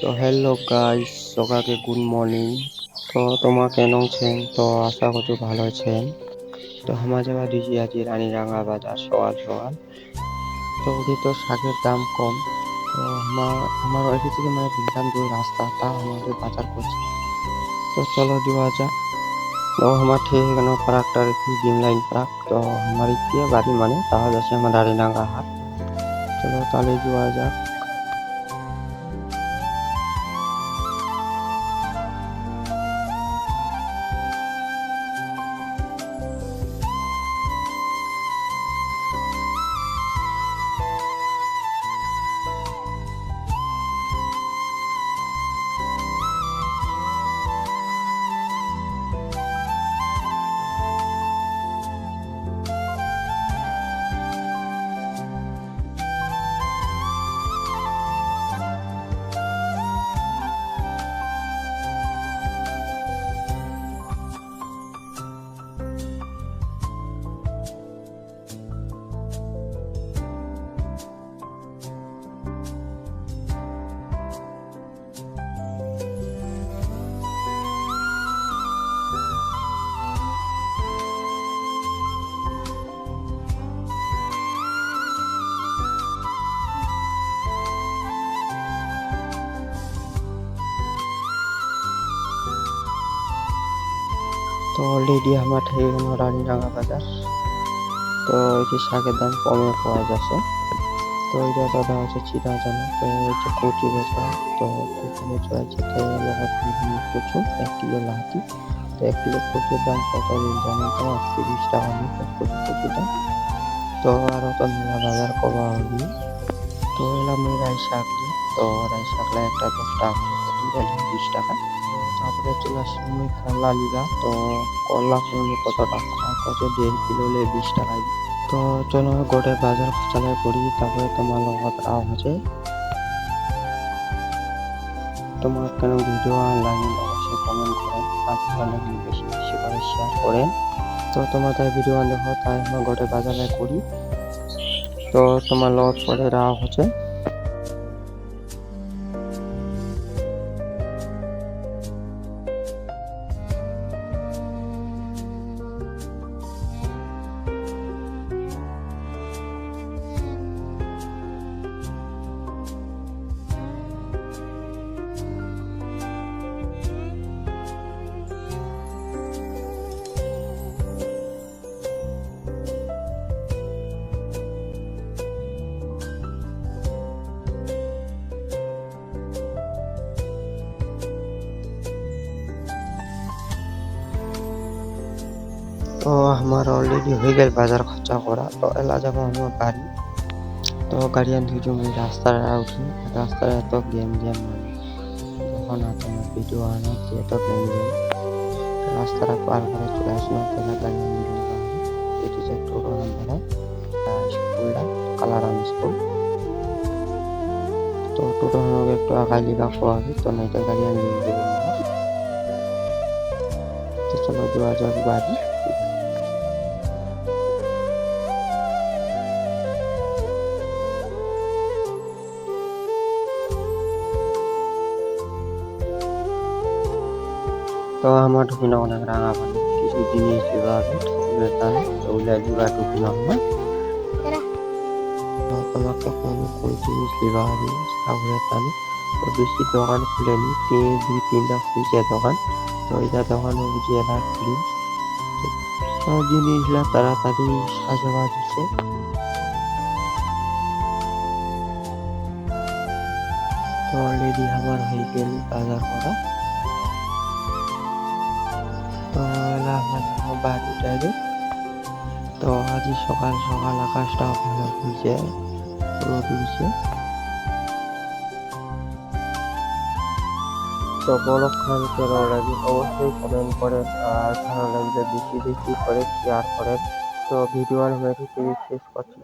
তো hello guys, সকালকে good morning. তো তোমার কেন আছেন? তো আশা করছি ভালো আছেন। তো আমার যাওয়া দিয়েছি আজ রানীরাঙ্গা বাজার সকাল সকাল। তো ওটি তো শাকের দাম কম। তো আমার ওইটি থেকে মানে বিধান দূর রাস্তা তা আমাদের বাজার করছে। তো চলো দেওয়া যাক। তো আমার ঠিক এখানে পার্কটা রেখি জিম লাইন পার্ক। তো আমার ইতিয়ে বাড়ি মানে তাহলে আছে আমার রানীরাঙ্গা হাট। চলো তাহলে দেওয়া যাক। তো অলরেডি আমার ঠিক এখানে রানীরাঙ্গা বাজার। তো এই যে শাকের দাম কমে পাওয়া যাচ্ছে। তো এটা দাদা হচ্ছে চিরা জানা। তো এই যে কচি বেচা। তো কচি বেচা যেতে লগত প্রচুর 1 কিলো লাহাতি। তো 1 কিলো কচুর দাম কত জানেন? তো 30 টাকা নিয়ে কচুর দাম। তো আরো তো মেলা বাজার করা হবি। তো এলাম এই রাই শাক নিয়ে। তো রাই শাকলা একটা 10 টাকা করে, তো দুইটা 20 টাকা। তো তারপরে চলে আসলাম আমি করলা লিগা। তো করলা কত টাকা? কত 1.5 কিলো 20 টাকায়। তো চলো গোটে বাজার চালাই করি, তারপরে তোমার লগত আও হচ্ছে। তোমার কেন ভিডিও লাগে অবশ্যই কমেন্ট করেন, আর ভালো লাগলে বেশি বেশি করে শেয়ার করেন। তো তোমাদের ভিডিও দেখো তাই আমরা গোটে বাজারে করি। তো তোমার লগত পরে রাও হচ্ছে। তো আমার অলরেডি হয়ে গেল বাজার খরচা করা। তো এলা যাবো আমার বাড়ি। তো গাড়ি আন ধুই মুই রাস্তায় উঠি। রাস্তায় এত গেম মানে যখন তোমার ভিডিও আনো এত গেম রাস্তাটা পার করে চলে আসলাম। তাহলে গাড়ি মিলে এটি যে টোটো নাম্বার স্কুলটা কালারাম স্কুল। তো টোটো আমাকে একটু আগাই লিগা হবে, তো নয়তো গাড়ি আমি নিয়ে দেবো। তো চলো যাওয়া যাক বাড়ি। তো আমার ঢুকিনা অনেক রাঙা পানি কিছু জিনিস দিবা হবে ঠাকুরের দানে। তো ওইলা দিবা ঢুকিনা হয়। তো তোমাকে কোন জিনিস দিবা হবে ঠাকুরের দানে। তো বেশি দোকান খুলেনি, 2-3টা খুলছে দোকান। তো এটা দোকান বুঝিয়ে খুলি। তো জিনিসগুলা তাড়াতাড়ি সাজাবা দিচ্ছে। তো অলরেডি আমার হয়ে গেল বাজার করা। তো এলা আমার বাড়ি যাবে। তো আজ সকাল সকাল আকাশটা ভালো হয়েছে, রোদ উঠছে। তো বলক খান কেমন লাগে অবশ্যই কমেন্ট করেন, আর ভালো লাগলে বেশি বেশি করে শেয়ার করেন। তো ভিডিও আমি শেষ করছি।